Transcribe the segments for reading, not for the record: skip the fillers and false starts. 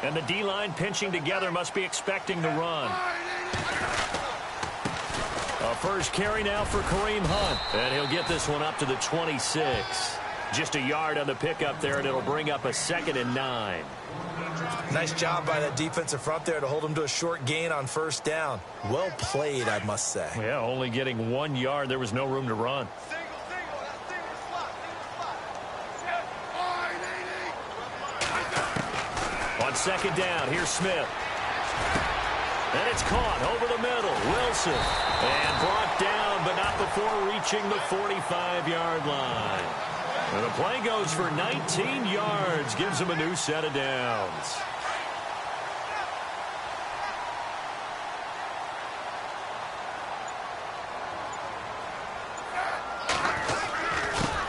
And the D-line pinching together must be expecting the run. A first carry now for Kareem Hunt. And he'll get this one up to the 26. Just a yard on the pickup there, and it'll bring up a 2nd and 9. Nice job by that defensive front there to hold him to a short gain on first down. Well played, I must say. Yeah, only getting 1 yard. There was no room to run. On 2nd down, here's Smith. And it's caught over the middle. Wilson. And brought down, but not before reaching the 45-yard line. And the play goes for 19 yards. Gives him a new set of downs.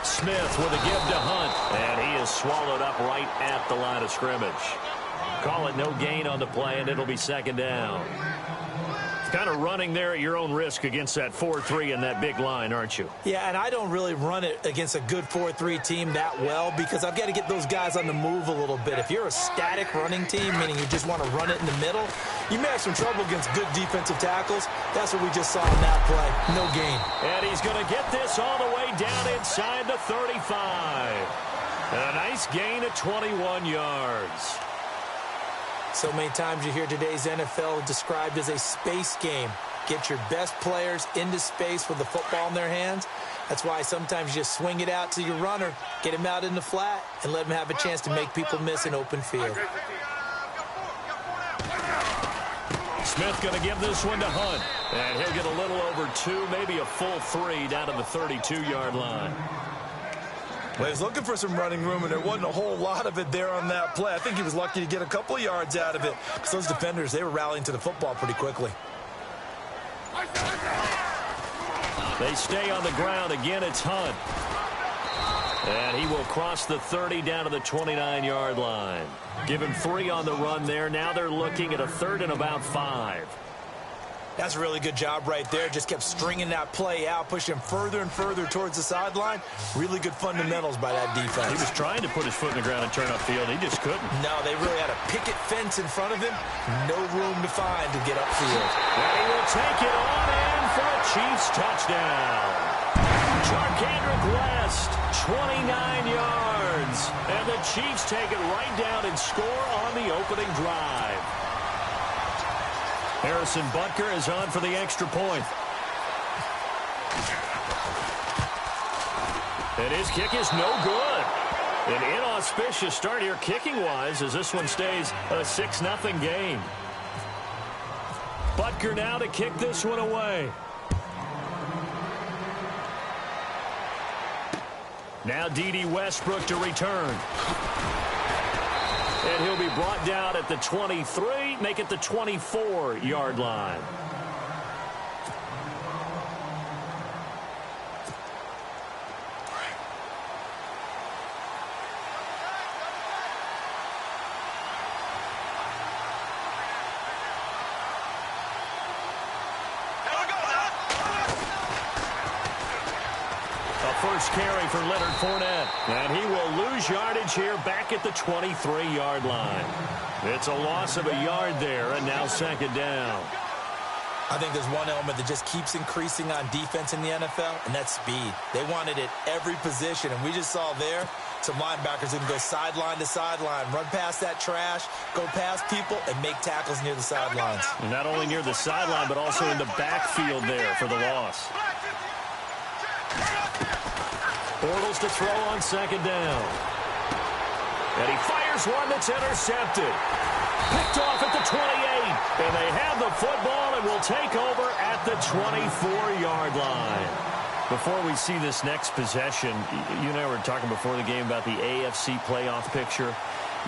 Smith with a give to Hunt. And he is swallowed up right at the line of scrimmage. Call it no gain on the play, and it'll be 2nd down. Kind of running there at your own risk against that 4-3 and that big line, aren't you? Yeah, and I don't really run it against a good 4-3 team that well because I've got to get those guys on the move a little bit. If you're a static running team, meaning you just want to run it in the middle, you may have some trouble against good defensive tackles. That's what we just saw in that play. No gain. And he's going to get this all the way down inside the 35. And a nice gain of 21 yards. So many times you hear today's NFL described as a space game. Get your best players into space with the football in their hands. That's why sometimes you just swing it out to your runner, get him out in the flat, and let him have a chance to make people miss an open field. Smith going to give this one to Hunt. And he'll get a little over 2, maybe a full 3 down to the 32-yard line. Well, he was looking for some running room, and there wasn't a whole lot of it there on that play. I think he was lucky to get a couple of yards out of it because those defenders, they were rallying to the football pretty quickly. They stay on the ground. Again, it's Hunt. And he will cross the 30 down to the 29-yard line. Give him 3 on the run there. Now they're looking at a 3rd and about 5. That's a really good job right there. Just kept stringing that play out, pushing him further and further towards the sideline. Really good fundamentals by that defense. He was trying to put his foot in the ground and turn upfield. He just couldn't. No, they really had a picket fence in front of him. No room to find to get upfield. And he will take it on in for a Chiefs touchdown. Charkandrick West, 29 yards. And the Chiefs take it right down and score on the opening drive. Harrison Butker is on for the extra point. And his kick is no good. An inauspicious start here kicking-wise as this one stays a 6-0 game. Butker now to kick this one away. Now D.D. Westbrook to return. And he'll be brought down at the 23, make it the 24-yard line. First carry for Leonard Fournette. And he will lose yardage here back at the 23-yard line. It's a loss of a yard there, and now 2nd down. I think there's one element that just keeps increasing on defense in the NFL, and that's speed. They want it at every position, and we just saw there some linebackers who can go sideline to sideline, run past that trash, go past people, and make tackles near the sidelines. And not only near the sideline, but also in the backfield there for the loss. Bortles to throw on 2nd down. And he fires one that's intercepted. Picked off at the 28. And they have the football and will take over at the 24-yard line. Before we see this next possession, you and I were talking before the game about the AFC playoff picture.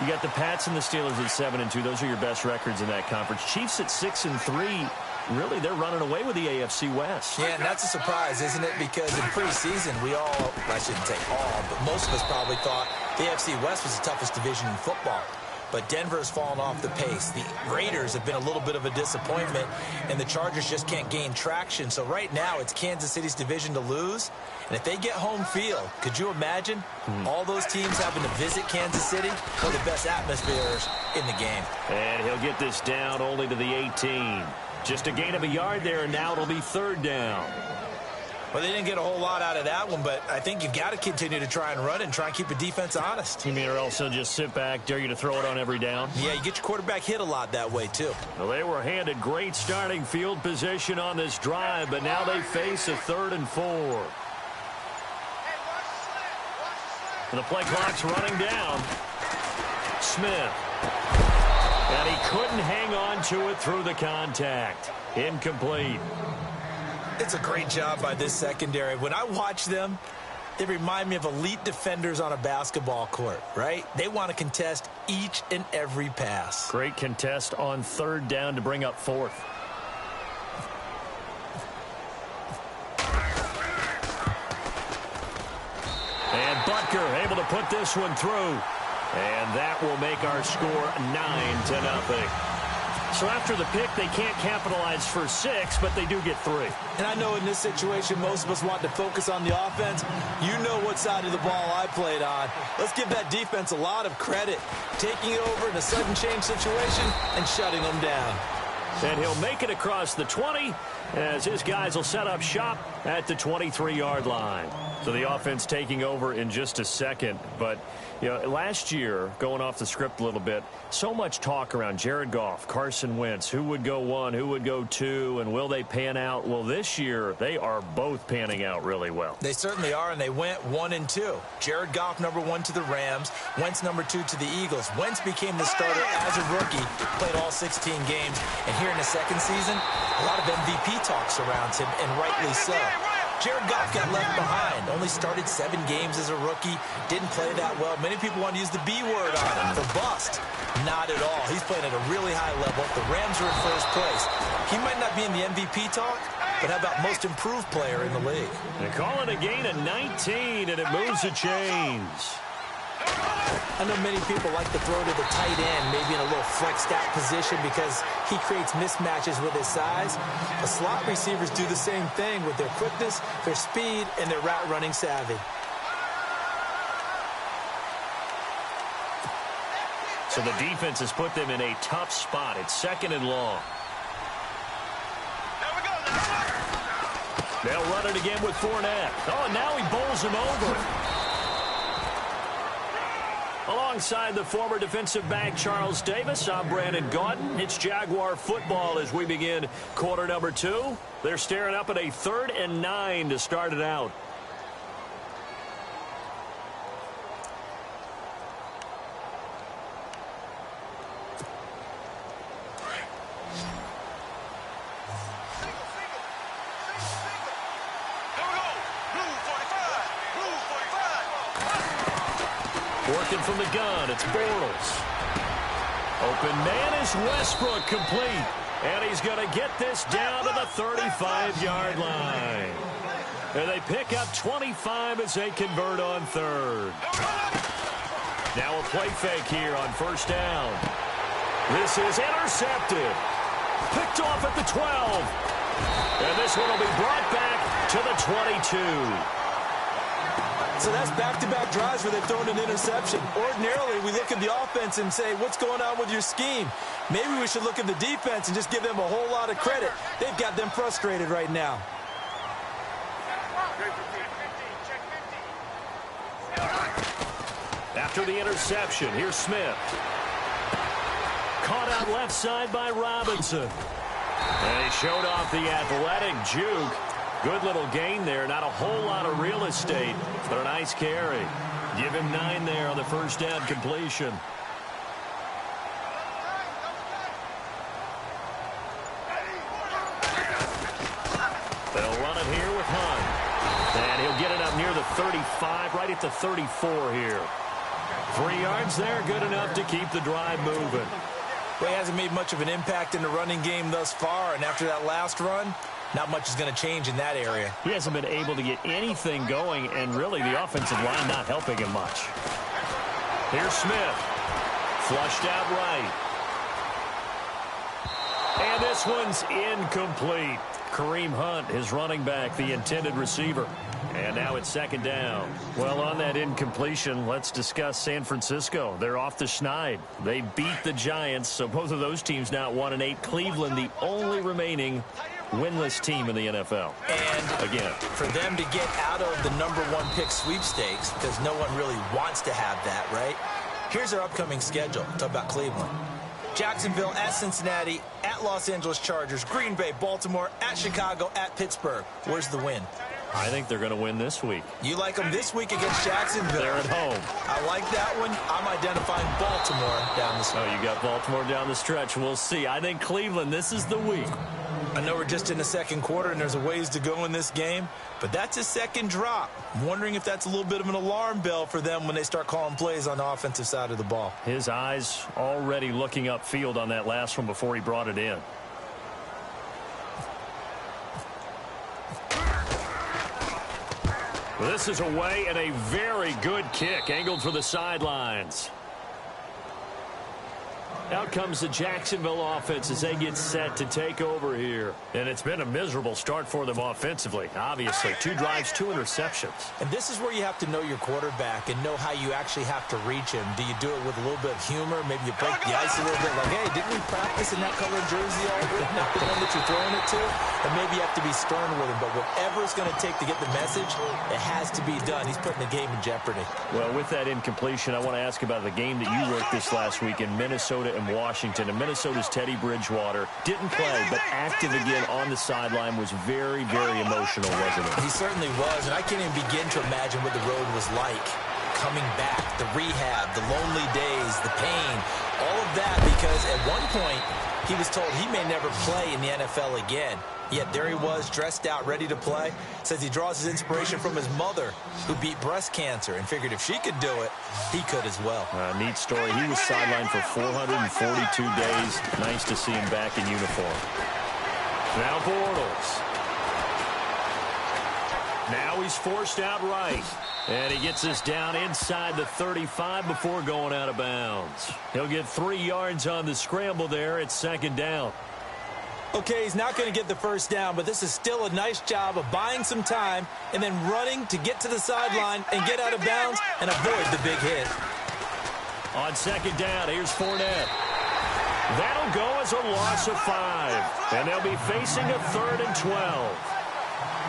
You got the Pats and the Steelers at 7-2. Those are your best records in that conference. Chiefs at 6-3. Really, they're running away with the AFC West. Yeah, and that's a surprise, isn't it? Because in preseason, we all, I shouldn't say all, but most of us probably thought the AFC West was the toughest division in football. but Denver's fallen off the pace. The Raiders have been a little bit of a disappointment, and the Chargers just can't gain traction. So right now, it's Kansas City's division to lose. And if they get home field, could you imagine all those teams having to visit Kansas City? One of the best atmospheres in the game. And he'll get this down only to the 18. Just a gain of a yard there, and now it'll be third down. Well, they didn't get a whole lot out of that one, but I think you've got to continue to try and run and try and keep the defense honest. You mean or else they'll just sit back, dare you to throw it on every down? Yeah, you get your quarterback hit a lot that way, too. Well, they were handed great starting field position on this drive, but now they face a 3rd and 4. And the play clock's running down. Smith. And he couldn't hang on to it through the contact. Incomplete. It's a great job by this secondary. When I watch them, they remind me of elite defenders on a basketball court, right? They want to contest each and every pass. Great contest on 3rd down to bring up 4th. And Butker able to put this one through. And that will make our score 9-0. So after the pick, they can't capitalize for 6, but they do get 3. And I know in this situation, most of us want to focus on the offense. You know what side of the ball I played on. Let's give that defense a lot of credit. Taking it over in a sudden change situation and shutting them down. And he'll make it across the 20 as his guys will set up shop at the 23-yard line. So the offense taking over in just a second. But, you know, last year, going off the script a little bit, so much talk around Jared Goff, Carson Wentz, who would go 1, who would go 2, and will they pan out? Well, this year, they are both panning out really well. They certainly are, and they went 1 and 2. Jared Goff, number 1 to the Rams. Wentz, number 2 to the Eagles. Wentz became the starter as a rookie, played all 16 games. And here in the second season, a lot of MVP talk surrounds him, and rightly so. Jared Goff got left behind, only started 7 games as a rookie, didn't play that well. Many people want to use the B word on him for bust. Not at all. He's playing at a really high level. The Rams are in first place. He might not be in the MVP talk, but how about most improved player in the league? They call it a gain of 19, and it moves the chains. I know many people like to throw to the tight end, maybe in a little flexed out position because he creates mismatches with his size. The slot receivers do the same thing with their quickness, their speed, and their route running savvy. So the defense has put them in a tough spot. It's 2nd and long. They'll run it again with Fournette. Oh, and now he bowls him over. Alongside the former defensive back Charles Davis, I'm Brandon Gaudin. It's Jaguar football as we begin quarter number 2. They're staring up at a 3rd and 9 to start it out. Working from the gun, it's Bortles. Open man is Westbrook, complete. And he's going to get this down to the 35-yard line. And they pick up 25 as they convert on 3rd. Now a play fake here on 1st down. This is intercepted. Picked off at the 12. And this one will be brought back to the 22. So that's back-to-back drives where they've thrown an interception. Ordinarily, we look at the offense and say, what's going on with your scheme? Maybe we should look at the defense and just give them a whole lot of credit. They've got them frustrated right now. After the interception, here's Smith. Caught out left side by Robinson. And he showed off the athletic juke. Good little gain there. Not a whole lot of real estate, but a nice carry. Give him 9 there on the 1st down completion. They'll run it here with Hunt. And he'll get it up near the 35, right at the 34 here. 3 yards there, good enough to keep the drive moving. Well, he hasn't made much of an impact in the running game thus far, and after that last run, not much is going to change in that area. He hasn't been able to get anything going, and really the offensive line not helping him much. Here's Smith. Flushed out right. And this one's incomplete. Kareem Hunt, his running back, the intended receiver. And now it's second down. Well, on that incompletion, let's discuss San Francisco. They're off the schneid. They beat the Giants, so both of those teams now 1-8. Cleveland, the only remaining winless team in the NFL. And again, for them to get out of the #1 pick sweepstakes, because no one really wants to have that, right? Here's our upcoming schedule. Talk about Cleveland. Jacksonville, at Cincinnati, at Los Angeles Chargers, Green Bay, Baltimore, at Chicago, at Pittsburgh. Where's the win? I think they're going to win this week. You like them this week against Jacksonville? They're at home. I like that one. I'm identifying Baltimore down the stretch. Oh, you got Baltimore down the stretch. We'll see. I think Cleveland, this is the week. I know we're just in the second quarter and there's a ways to go in this game, but that's a second drop. I'm wondering if that's a little bit of an alarm bell for them when they start calling plays on the offensive side of the ball. His eyes already looking upfield on that last one before he brought it in. Well, this is away and a very good kick angled for the sidelines. Out comes the Jacksonville offense as they get set to take over here. And it's been a miserable start for them offensively, obviously. 2 drives, 2 interceptions. And this is where you have to know your quarterback and know how you actually have to reach him. Do you do it with a little bit of humor? Maybe you break the ice a little bit like, hey, didn't we practice in that colored jersey all week? Not the one that you're throwing it to? And maybe you have to be stern with him. But whatever it's going to take to get the message, it has to be done. He's putting the game in jeopardy. Well, with that incompletion, I want to ask about the game that you worked this last week in Minnesota and Washington. And Minnesota's Teddy Bridgewater didn't play, but active again on the sideline. Was very, very emotional, wasn't it? He certainly was, and I can't even begin to imagine what the road was like. Coming back, the rehab, the lonely days, the pain, all of that, because at one point he was told he may never play in the NFL again. Yet there he was, dressed out, ready to play. Says he draws his inspiration from his mother, who beat breast cancer, and figured if she could do it, he could as well. Neat story. He was sidelined for 442 days. Nice to see him back in uniform. Now Bortles. Now he's forced out right. And he gets this down inside the 35 before going out of bounds. He'll get 3 yards on the scramble there. It's second down. Okay, he's not going to get the first down, but this is still a nice job of buying some time and then running to get to the sideline and get out of bounds and avoid the big hit. On second down, here's Fournette. That'll go as a loss of 5. And they'll be facing a 3rd and 12.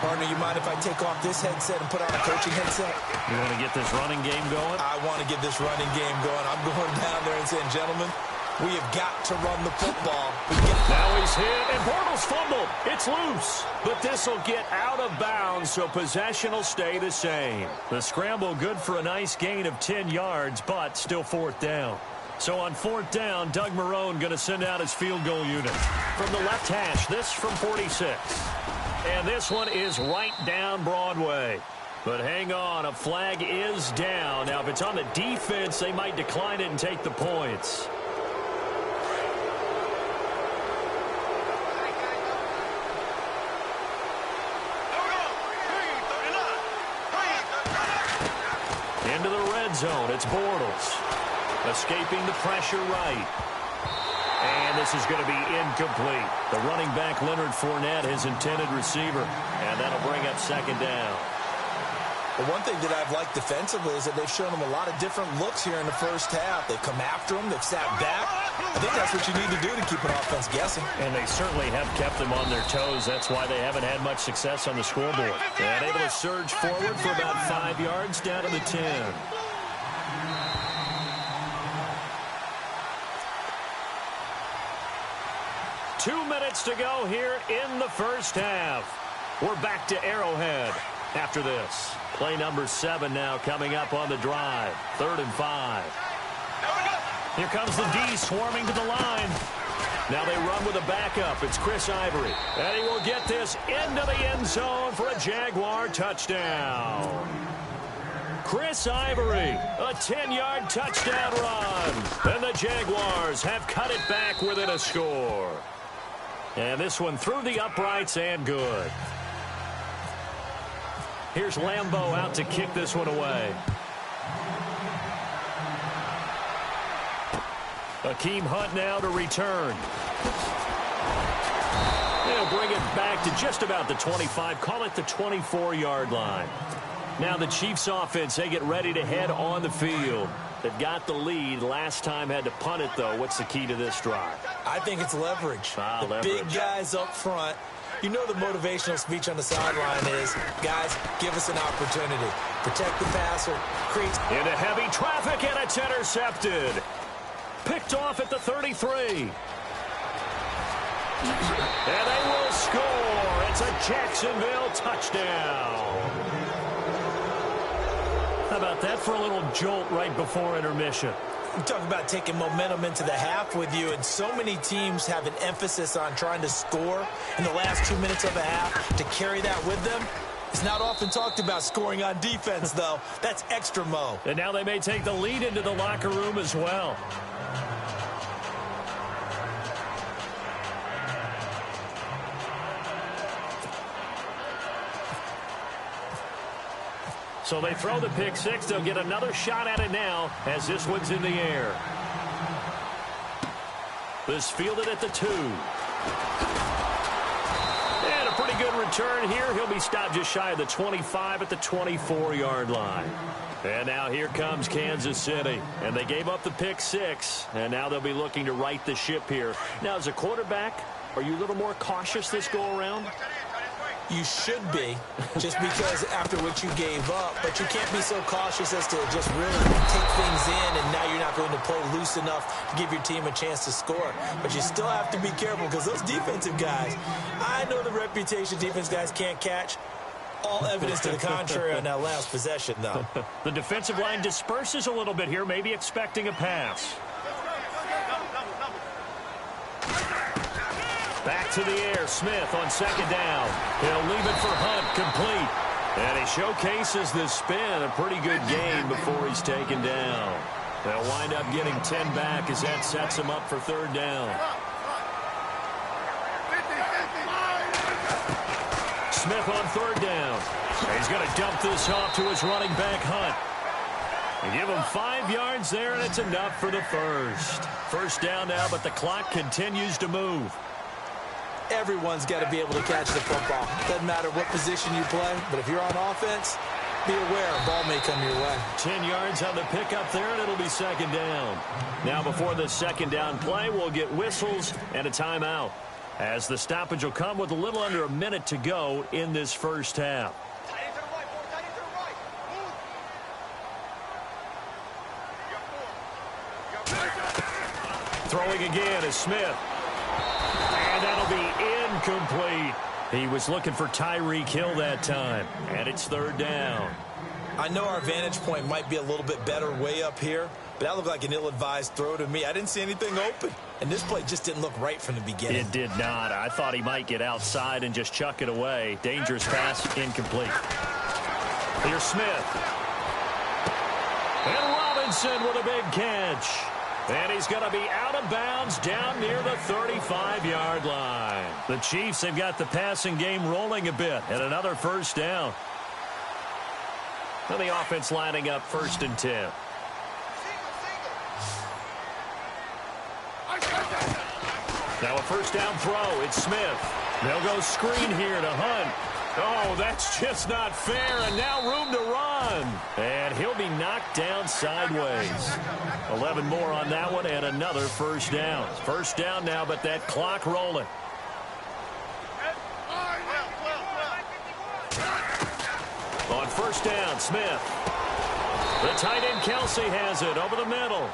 Partner, you mind if I take off this headset and put on a coaching headset? You want to get this running game going? I want to get this running game going. I'm going down there and saying, gentlemen, we have got to run the football. Now he's hit, and Bortles fumbled. It's loose, but this will get out of bounds, so possession will stay the same. The scramble good for a nice gain of 10 yards, but still 4th down. So on 4th down, Doug Marrone going to send out his field goal unit. From the left hash, this from 46. And this one is right down Broadway. But hang on, a flag is down. Now, if it's on the defense, they might decline it and take the points. Into the red zone, it's Bortles. Escaping the pressure right. And this is going to be incomplete. The running back, Leonard Fournette, his intended receiver. And that'll bring up second down. But one thing that I've liked defensively is that they've shown them a lot of different looks here in the first half. They've come after them. They've sat back. I think that's what you need to do to keep an offense guessing. And they certainly have kept them on their toes. That's why they haven't had much success on the scoreboard. And able to surge forward for about 5 yards down to the 10. Two minutes to go here in the first half. We're back to Arrowhead after this. Play number 7 now coming up on the drive. 3rd and 5. Here comes the D swarming to the line. Now they run with a backup. It's Chris Ivory. And he will get this into the end zone for a Jaguar touchdown. Chris Ivory, a 10-yard touchdown run. And the Jaguars have cut it back within a score. And this one through the uprights and good. Here's Lambeau out to kick this one away. Akeem Hunt now to return. They'll bring it back to just about the 25. Call it the 24-yard line. Now the Chiefs offense, they get ready to head on the field. They've got the lead. Last time had to punt it, though. What's the key to this drive? I think it's leverage. Leverage. Big guys up front. You know the motivational speech on the sideline is, guys, give us an opportunity. Protect the passer. Create into heavy traffic, and it's intercepted. Picked off at the 33. And they will score. It's a Jacksonville touchdown. How about that for a little jolt right before intermission? We talk about taking momentum into the half with you, and so many teams have an emphasis on trying to score in the last 2 minutes of a half. To carry that with them, it's not often talked about scoring on defense, though. That's extra mo. And now they may take the lead into the locker room as well. So they throw the pick six. They'll get another shot at it now as this one's in the air. This fielded at the 2. And a pretty good return here. He'll be stopped just shy of the 25 at the 24-yard line. And now here comes Kansas City. And they gave up the pick six. And now they'll be looking to right the ship here. Now, as a quarterback, are you a little more cautious this go-around? You should be, just because after what you gave up. But you can't be so cautious as to just really take things in, and now you're not going to play loose enough to give your team a chance to score. But you still have to be careful, because those defensive guys, I know the reputation defense guys can't catch. All evidence to the contrary on that last possession, though. The defensive line disperses a little bit here, maybe expecting a pass. Back to the air, Smith on second down. He'll leave it for Hunt, complete. And he showcases the spin, a pretty good game before he's taken down. They'll wind up getting 10 back as that sets him up for third down. Smith on third down. He's going to dump this off to his running back, Hunt. And give him 5 yards there, and it's enough for the first. First down now, but the clock continues to move. Everyone's got to be able to catch the football. Doesn't matter what position you play, but if you're on offense, be aware a ball may come your way. 10 yards on the pickup there, and it'll be second down. Now before the second down play, we'll get whistles and a timeout, as the stoppage will come with a little under a minute to go in this first half. Throwing again is Smith. And that'll be incomplete. He was looking for Tyreek Hill that time. And it's third down. I know our vantage point might be a little bit better way up here, but that looked like an ill-advised throw to me. I didn't see anything open. And this play just didn't look right from the beginning. It did not. I thought he might get outside and just chuck it away. Dangerous pass, incomplete. Here's Smith. And Robinson with a big catch. And he's going to be out of bounds down near the 35-yard line. The Chiefs have got the passing game rolling a bit, and another first down. And the offense lining up 1st and 10. Now a first down throw. It's Smith. They'll go screen here to Hunt. Oh, that's just not fair, and now room to run. And he'll be knocked down sideways. 11 more on that one, and another first down. First down now, but that clock rolling. On first down, Smith. The tight end, Kelsey, has it over the middle.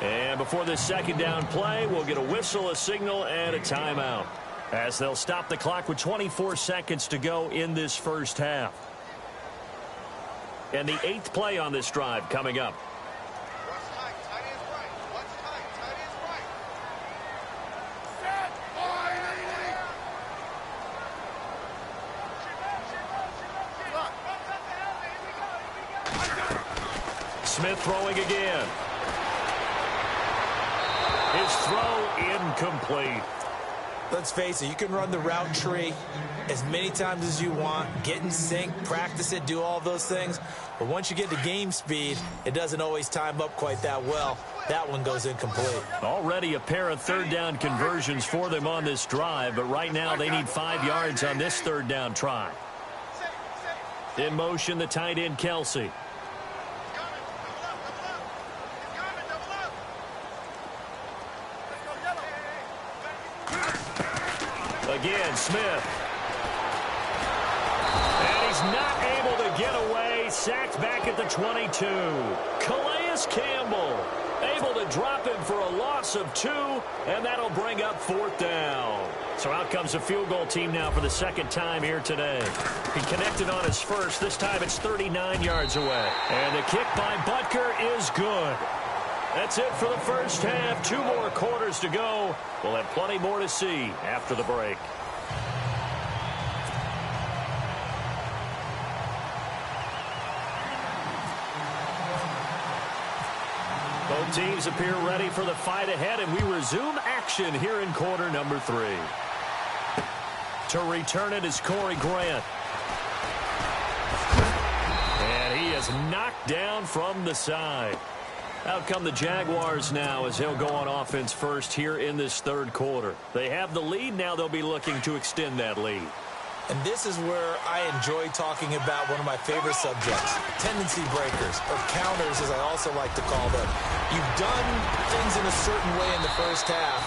And before this second down play, we'll get a whistle, a signal, and a timeout, as they'll stop the clock with 24 seconds to go in this first half. And the 8th play on this drive coming up. Smith throwing again. His throw incomplete. Let's face it, you can run the route tree as many times as you want, get in sync, practice it, do all those things. But once you get to game speed, it doesn't always time up quite that well. That one goes incomplete. Already a pair of third down conversions for them on this drive, but right now they need 5 yards on this third down try. In motion, the tight end, Kelsey. Again, Smith. And he's not able to get away. Sacked back at the 22. Calais Campbell able to drop him for a loss of 2, and that'll bring up 4th down. So out comes the field goal team now for the second time here today. He connected on his first. This time it's 39 yards away. And the kick by Butker is good. That's it for the first half. 2 more quarters to go. We'll have plenty more to see after the break. Both teams appear ready for the fight ahead, and we resume action here in quarter number 3. To return it is Corey Grant. And he is knocked down from the side. Out come the Jaguars now as they'll go on offense first here in this third quarter. They have the lead. Now they'll be looking to extend that lead. And this is where I enjoy talking about one of my favorite subjects, tendency breakers, or counters as I also like to call them. You've done things in a certain way in the first half,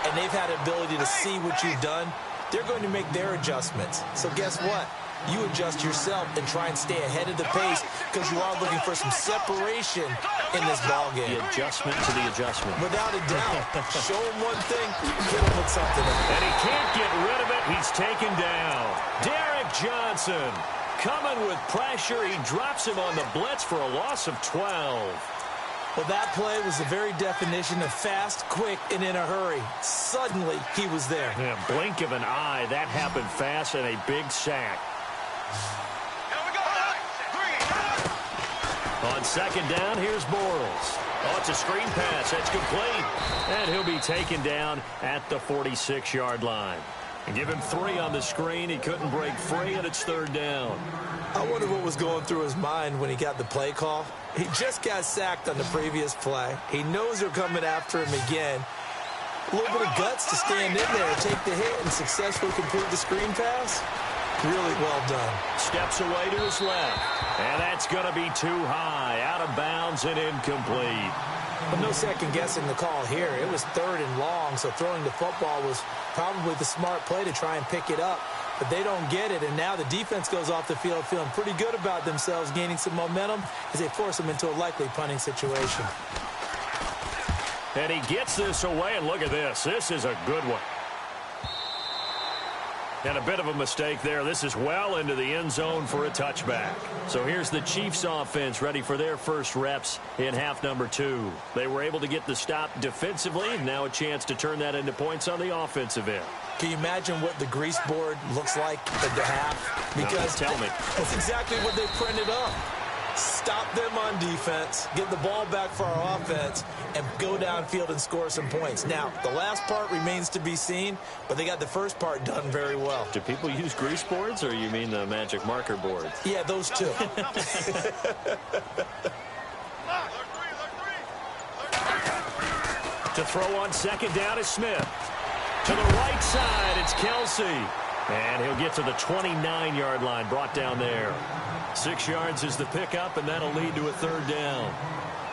and they've had the ability to see what you've done. They're going to make their adjustments. So guess what? You adjust yourself and try and stay ahead of the pace because you are looking for some separation in this ball game. The adjustment to the adjustment. Without a doubt. Show him one thing, hit him with something else. And he can't get rid of it. He's taken down. Derek Johnson coming with pressure. He drops him on the blitz for a loss of 12. Well, that play was the very definition of fast, quick, and in a hurry. Suddenly, he was there. Yeah, blink of an eye. That happened fast and a big sack. On second down, here's Bortles. Oh, it's a screen pass. That's complete. And he'll be taken down at the 46-yard line. And give him 3 on the screen. He couldn't break free, and it's third down. I wonder what was going through his mind when he got the play call. He just got sacked on the previous play. He knows they're coming after him again. A little bit of guts to stand in there, take the hit, and successfully complete the screen pass. Really well done. Steps away to his left. And that's going to be too high. Out of bounds and incomplete. But no second guessing the call here. It was third and long, so throwing the football was probably the smart play to try and pick it up. But they don't get it, and now the defense goes off the field feeling pretty good about themselves, gaining some momentum as they force them into a likely punting situation. And he gets this away, and look at this. This is a good one. And a bit of a mistake there. This is well into the end zone for a touchback. So here's the Chiefs offense ready for their first reps in half number 2. They were able to get the stop defensively. Now a chance to turn that into points on the offensive end. Can you imagine what the grease board looks like at the half? Because no, tell me. That's exactly what they printed up. Stop them on defense, get the ball back for our offense, and go downfield and score some points. Now, the last part remains to be seen, but they got the first part done very well. Do people use grease boards, or you mean the magic marker boards? Yeah, those two. To throw on second down is Smith. To the right side, it's Kelsey. And he'll get to the 29-yard line, brought down there. 6 yards is the pickup, and that'll lead to a third down.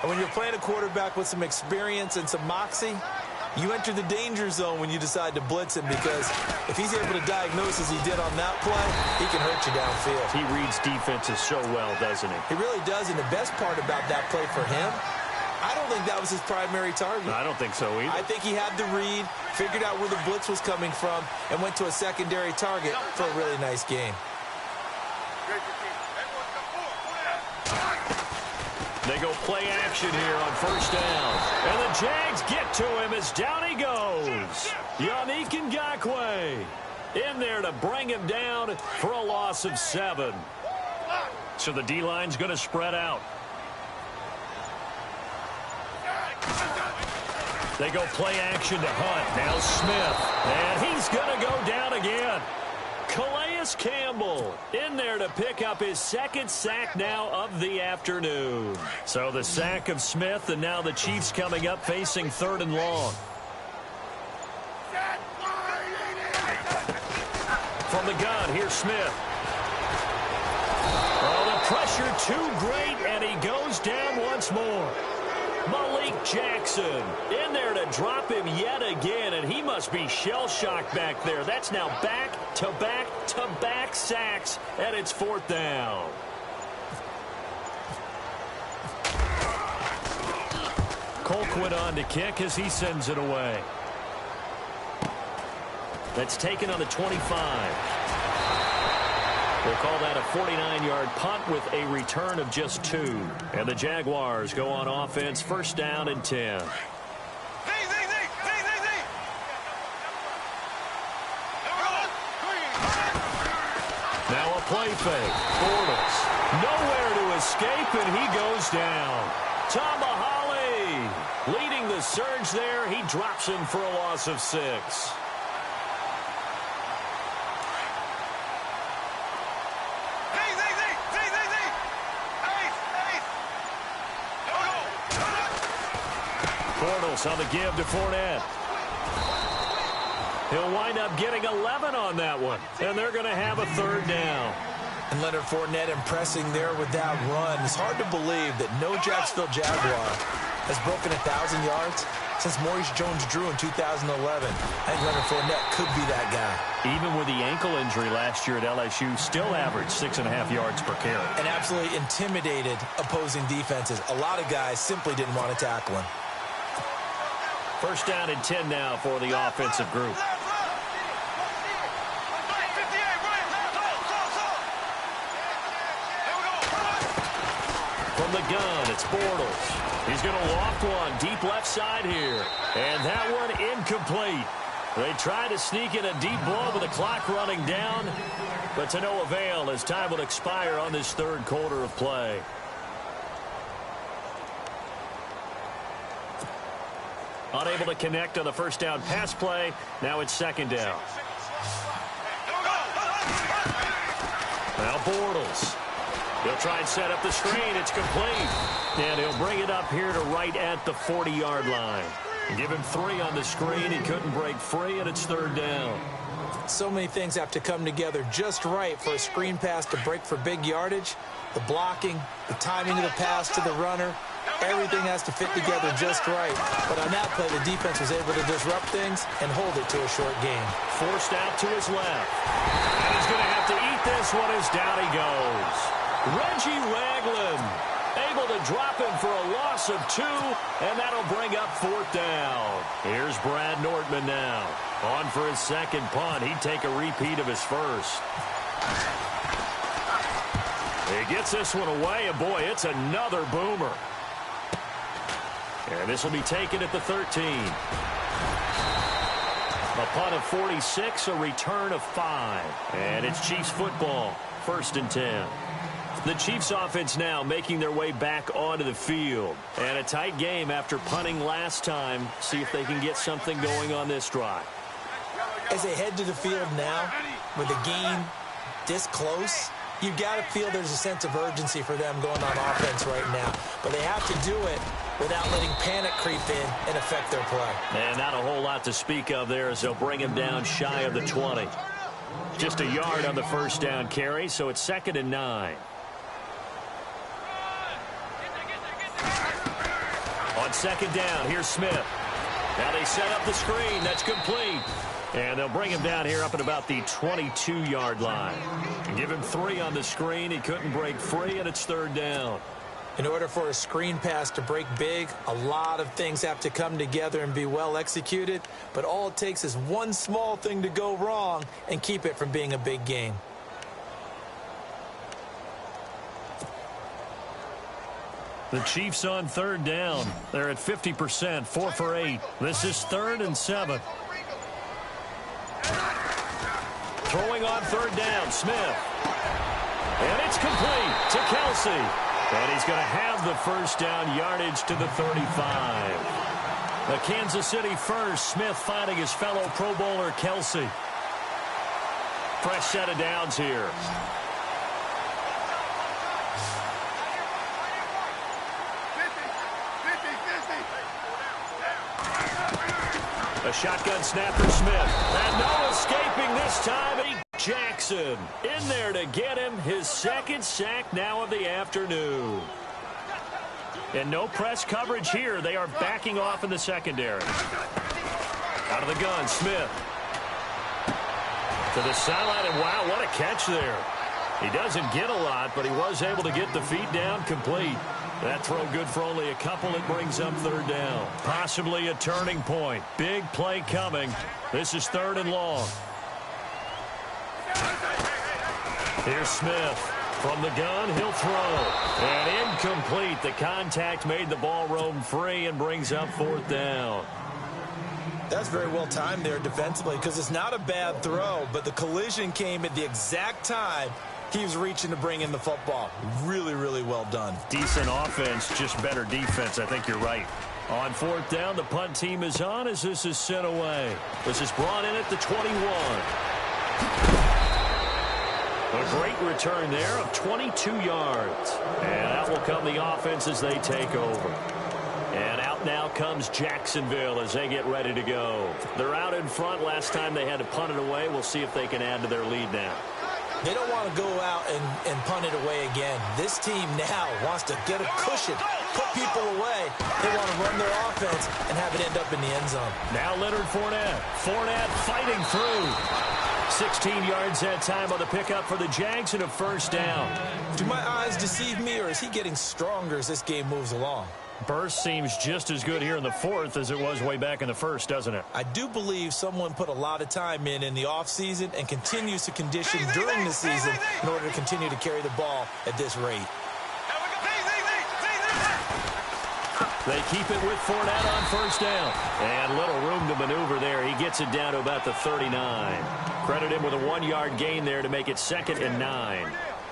And when you're playing a quarterback with some experience and some moxie, you enter the danger zone when you decide to blitz him, because if he's able to diagnose as he did on that play, he can hurt you downfield. He reads defenses so well, doesn't he? He really does, and the best part about that play for him, I don't think that was his primary target. I don't think so either. I think he had the read, figured out where the blitz was coming from, and went to a secondary target for a really nice game. They go play action here on first down. And the Jags get to him as down he goes. Yannick Ngakoue in there to bring him down for a loss of 7. So the D-line's going to spread out. They go play action to Hunt. Now Smith. And he's going to go down again. Calais Campbell in there to pick up his second sack now of the afternoon. So the sack of Smith, and now the Chiefs coming up facing 3rd and long. From the gun, here's Smith. Oh, the pressure too great, and he goes down once more. Malik Jackson in there to drop him yet again, and he must be shell-shocked back there. That's now back-to-back-to-back sacks, and it's 4th down. Colquitt on to kick as he sends it away. That's taken on the 25. We'll call that a 49-yard punt with a return of just 2. And the Jaguars go on offense, 1st down and 10. Now a play fake. Bortles. Nowhere to escape, and he goes down. Tomahali leading the surge there. He drops him for a loss of 6. Bortles on the give to Fournette. He'll wind up getting 11 on that one, and they're going to have a 3rd down. And Leonard Fournette impressing there with that run. It's hard to believe that no Jacksonville Jaguar has broken 1,000 yards since Maurice Jones-Drew in 2011. I think Leonard Fournette could be that guy. Even with the ankle injury last year at LSU, still averaged 6.5 yards per carry. And absolutely intimidated opposing defenses. A lot of guys simply didn't want to tackle him. 1st down and 10 now for the offensive group. From the gun, it's Bortles. He's going to loft one deep left side here. And that one incomplete. They try to sneak in a deep blow with the clock running down, but to no avail as time will expire on this 3rd quarter of play. Unable to connect on the 1st down pass play. Now it's 2nd down. Now Bortles. He'll try and set up the screen. It's complete. And he'll bring it up here to right at the 40-yard line. Give him 3 on the screen. He couldn't break free, and it's 3rd down. So many things have to come together just right for a screen pass to break for big yardage. The blocking, the timing of the pass to the runner, everything has to fit together just right. But on that play, the defense was able to disrupt things and hold it to a short game. Forced out to his left. And he's going to have to eat this one as down he goes. Reggie Ragland able to drop him for a loss of 2, and that'll bring up 4th down. Here's Brad Nortman now. On for his 2nd punt. He'd take a repeat of his 1st. He gets this one away, and boy, it's another boomer. And this will be taken at the 13. A punt of 46, a return of 5. And it's Chiefs football, 1st and 10. The Chiefs offense now making their way back onto the field. And a tight game after punting last time. See if they can get something going on this drive. As they head to the field now, with the game this close, you've got to feel there's a sense of urgency for them going on offense right now. But they have to do it without letting panic creep in and affect their play. And not a whole lot to speak of there as they'll bring him down shy of the 20. Just a yard on the 1st down carry, so it's 2nd and 9. On 2nd down, here's Smith. Now they set up the screen. That's complete. And they'll bring him down here up at about the 22-yard line. Give him 3 on the screen. He couldn't break free, and it's 3rd down. In order for a screen pass to break big, a lot of things have to come together and be well executed. But all it takes is one small thing to go wrong and keep it from being a big game. The Chiefs on 3rd down. They're at 50%, 4 for 8. This is 3rd and 7. Throwing on 3rd down, Smith. And it's complete to Kelsey. And he's going to have the 1st down yardage to the 35. The Kansas City first. Smith finding his fellow Pro Bowler Kelsey. Fresh set of downs here. A shotgun snap for Smith. And no escaping this time. Jackson in there to get him. His second sack now of the afternoon. And no press coverage here. They are backing off in the secondary. Out of the gun, Smith. To the sideline, and wow, what a catch there. He doesn't get a lot, but he was able to get the feet down complete. That throw good for only a couple. It brings up third down. Possibly a turning point. Big play coming. This is 3rd and long. Here's Smith. From the gun, he'll throw. And incomplete. The contact made the ball roam free and brings up 4th down. That's very well timed there defensively because it's not a bad throw, but the collision came at the exact time he was reaching to bring in the football. Really, really well done. Decent offense, just better defense. I think you're right. On 4th down, the punt team is on as this is sent away. This is brought in at the 21. A great return there of 22 yards. And out will come the offense as they take over. And out now comes Jacksonville as they get ready to go. They're out in front. Last time they had to punt it away. We'll see if they can add to their lead now. They don't want to go out and punt it away again. This team now wants to get a cushion, put people away. They want to run their offense and have it end up in the end zone. Now Leonard Fournette. Fournette fighting through. 16 yards that time on the pickup for the Jags and a 1st down. Do my eyes deceive me, or is he getting stronger as this game moves along? Burst seems just as good here in the 4th as it was way back in the 1st, doesn't it? I do believe someone put a lot of time in the offseason and continues to condition during the season in order to continue to carry the ball at this rate. They keep it with Fournette on 1st down. And little room to maneuver there. He gets it down to about the 39. Credit him with a 1-yard gain there to make it 2nd and 9.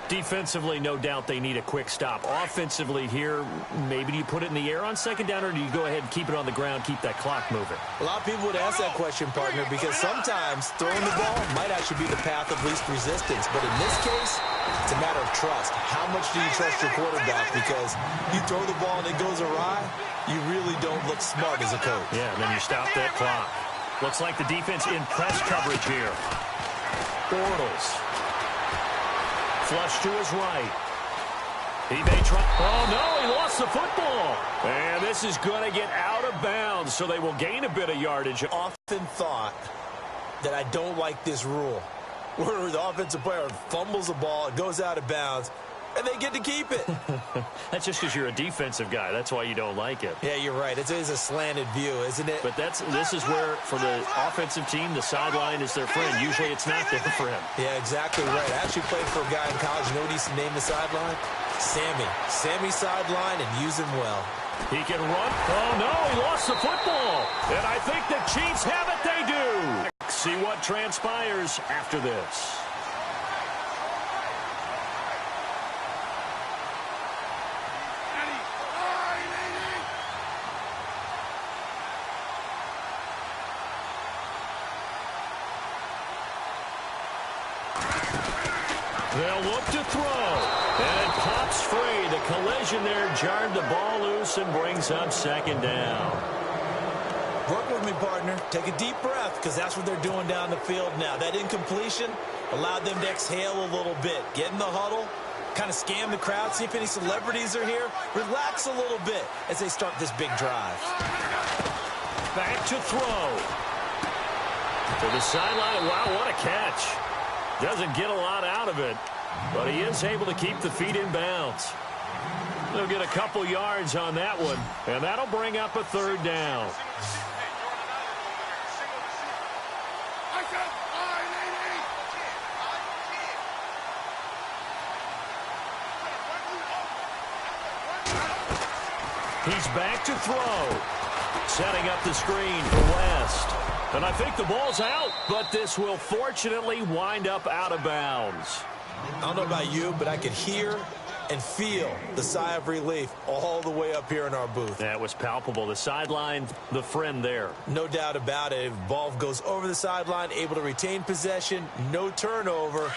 Defensively, no doubt they need a quick stop. Offensively here, maybe do you put it in the air on 2nd down, or do you go ahead and keep it on the ground, keep that clock moving? A lot of people would ask that question, partner, because sometimes throwing the ball might actually be the path of least resistance. But in this case, it's a matter of trust. How much do you trust your quarterback? Because you throw the ball and it goes awry, you really don't look smart as a coach. Yeah, and then you stop that clock. Looks like the defense in press coverage here. Bortles. Flush to his right. He may try. Oh, no, he lost the football. And this is going to get out of bounds, so they will gain a bit of yardage. Often thought that I don't like this rule, where the offensive player fumbles the ball, it goes out of bounds, and they get to keep it. That's just because you're a defensive guy. That's why you don't like it. Yeah, you're right. It is a slanted view, isn't it? But this is where, for the offensive team, the sideline is their friend. Usually it's not there for him. Yeah, exactly right. I actually played for a guy in college. You know what he used to name the sideline? Sammy. Sammy sideline, and use him well. He can run. Oh, no, he lost the football. And I think the Chiefs have it. They do. See what transpires after this. They'll look to throw. And it pops free. The collision there jarred the ball loose and brings up 2nd down. Work with me, partner. Take a deep breath, because that's what they're doing down the field now. That incompletion allowed them to exhale a little bit. Get in the huddle, kind of scan the crowd, see if any celebrities are here. Relax a little bit as they start this big drive. Back to throw. To the sideline. Wow, what a catch. Doesn't get a lot out of it, but he is able to keep the feet in bounds. They'll get a couple yards on that one, and that'll bring up a 3rd down. He's back to throw. Setting up the screen for West. And I think the ball's out, but this will fortunately wind up out of bounds. I don't know about you, but I could hear and feel the sigh of relief all the way up here in our booth. That was palpable. The sideline, the friend there. No doubt about it. Ball goes over the sideline, able to retain possession, no turnover.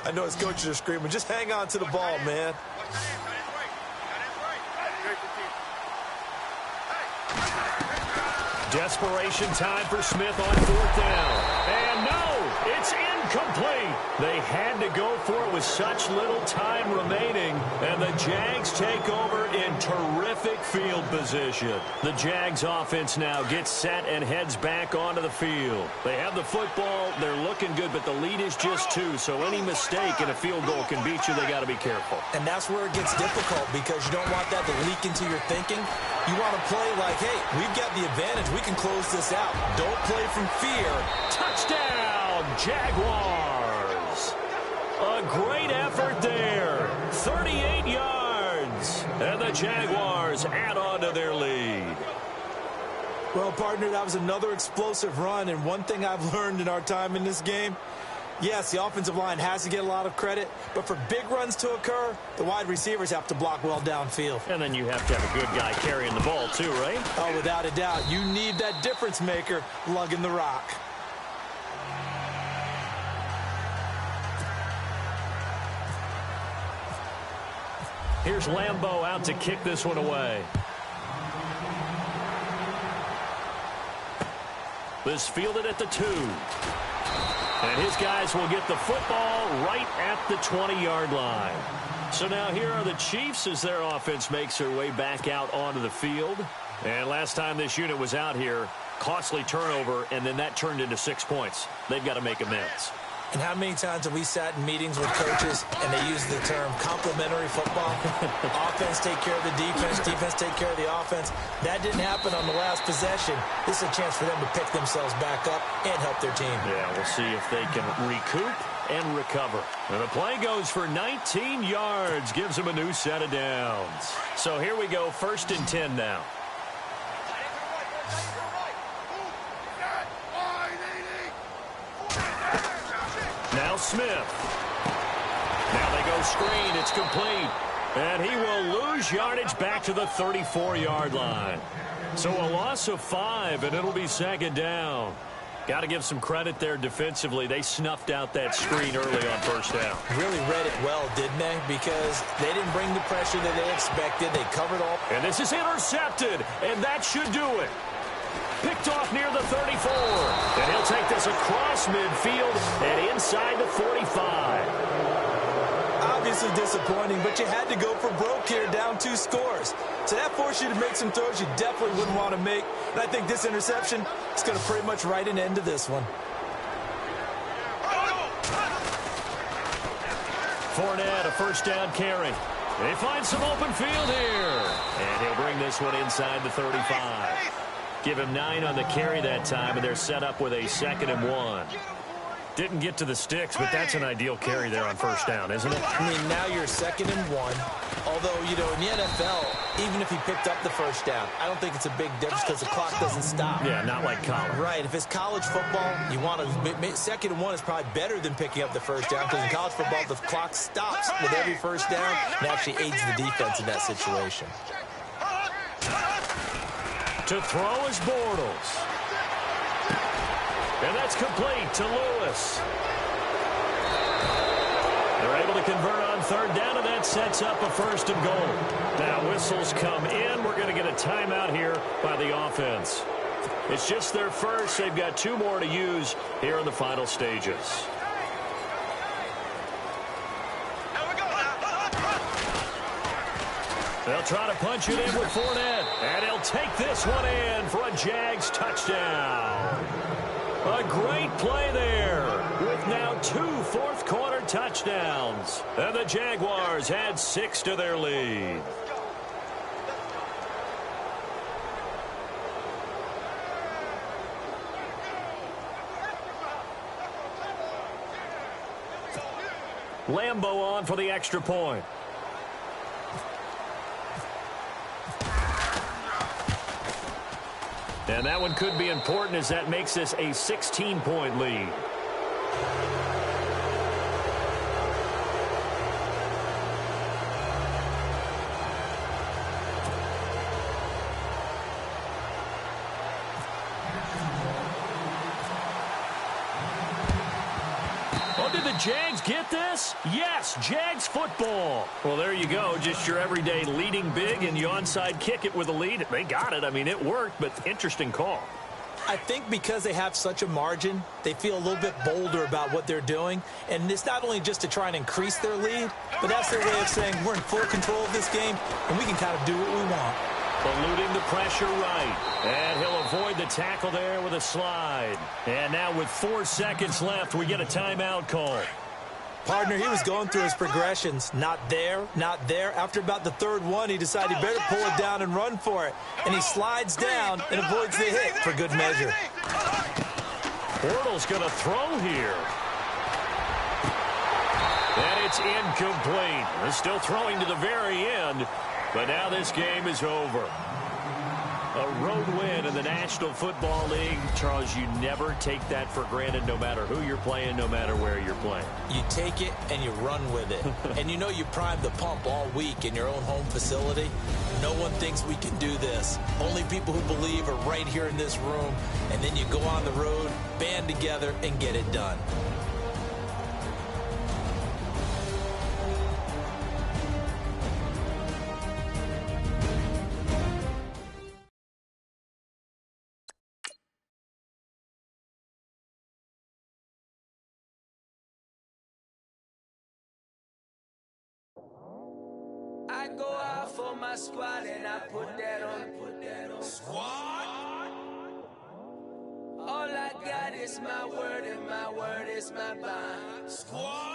I know his coaches are screaming, just hang on to the ball, man. Desperation time for Smith on 4th down. And no, it's incomplete. They had to go for it with such little time remaining. And the Jags take over in terrific field position. The Jags offense now gets set and heads back onto the field. They have the football. They're looking good, but the lead is just 2. So any mistake in a field goal can beat you. They got to be careful. And that's where it gets difficult because you don't want that to leak into your thinking. You want to play like, hey, we've got the advantage. We can close this out. Don't play from fear. Touchdown, Jaguars. A great effort there. 38 yards. And the Jaguars add on to their lead. Well, partner, that was another explosive run. And one thing I've learned in our time in this game, yes, the offensive line has to get a lot of credit, but for big runs to occur, the wide receivers have to block well downfield. And then you have to have a good guy carrying the ball too, right? Oh, without a doubt. You need that difference maker lugging the rock. Here's Lambeau out to kick this one away. This fielded at the 2. And his guys will get the football right at the 20-yard line. So now here are the Chiefs as their offense makes their way back out onto the field. And last time this unit was out here, costly turnover, and then that turned into 6 points. They've got to make amends. And how many times have we sat in meetings with coaches and they use the term complementary football? Offense take care of the defense, defense take care of the offense. That didn't happen on the last possession. This is a chance for them to pick themselves back up and help their team. Yeah, we'll see if they can recoup and recover. And the play goes for 19 yards, gives them a new set of downs. So here we go, 1st and 10 now. Now Smith. Now they go screen. It's complete. And he will lose yardage back to the 34-yard line. So a loss of 5, and it'll be 2nd down. Got to give some credit there defensively. They snuffed out that screen early on 1st down. Really read it well, didn't they? Because they didn't bring the pressure that they expected. They covered all. And this is intercepted, and that should do it. Picked off near the 34. And he'll take this across midfield and inside the 45. Obviously disappointing, but you had to go for broke here, down 2 scores. So that forced you to make some throws you definitely wouldn't want to make. And I think this interception is going to pretty much write an end to this one. Fournette, a 1st down carry. They find some open field here. And he'll bring this one inside the 35. Give him 9 on the carry that time, and they're set up with a 2nd and 1. Didn't get to the sticks, but that's an ideal carry there on 1st down, isn't it? I mean, now you're 2nd and 1. Although, you know, in the NFL, even if he picked up the 1st down, I don't think it's a big difference because the clock doesn't stop. Yeah, not like college. Right. If it's college football, you want to 2nd and 1 is probably better than picking up the 1st down because in college football, the clock stops with every 1st down and actually aids the defense in that situation. To throw is Bortles. And that's complete to Lewis. They're able to convert on 3rd down, and that sets up a 1st and goal. Now whistles come in. We're going to get a timeout here by the offense. It's just their first. They've got 2 more to use here in the final stages. They'll try to punch it in with Fournette. And he'll take this one in for a Jags touchdown. A great play there with now 2 fourth-quarter touchdowns. And the Jaguars add 6 to their lead. Lambeau on for the extra point. And that one could be important as that makes this a 16-point lead. did the Jags get this? Yes, Jags football. Well, there you go. Just your everyday leading big, and you onside kick it with a lead. They got it. I mean, it worked, but interesting call. I think because they have such a margin, they feel a little bit bolder about what they're doing. And it's not only just to try and increase their lead, but that's their way of saying we're in full control of this game, and we can kind of do what we want. Eluding the pressure right. And he'll avoid the tackle there with a slide. And now with 4 seconds left, we get a timeout call. Partner, he was going through his progressions. Not there, not there. After about the third one, he decided he better pull it down and run for it. And he slides down and avoids the hit for good measure. Bortles going to throw here. And it's incomplete. They're still throwing to the very end. But now this game is over. A road win in the National Football League. Charles, you never take that for granted no matter who you're playing, no matter where you're playing. You take it and you run with it. And you know you primed the pump all week in your own home facility. No one thinks we can do this. Only people who believe are right here in this room. And then you go on the road, band together, and get it done. I go out for my squad and I put that on. Squad? All I got is my word and my word is my bond. Squad?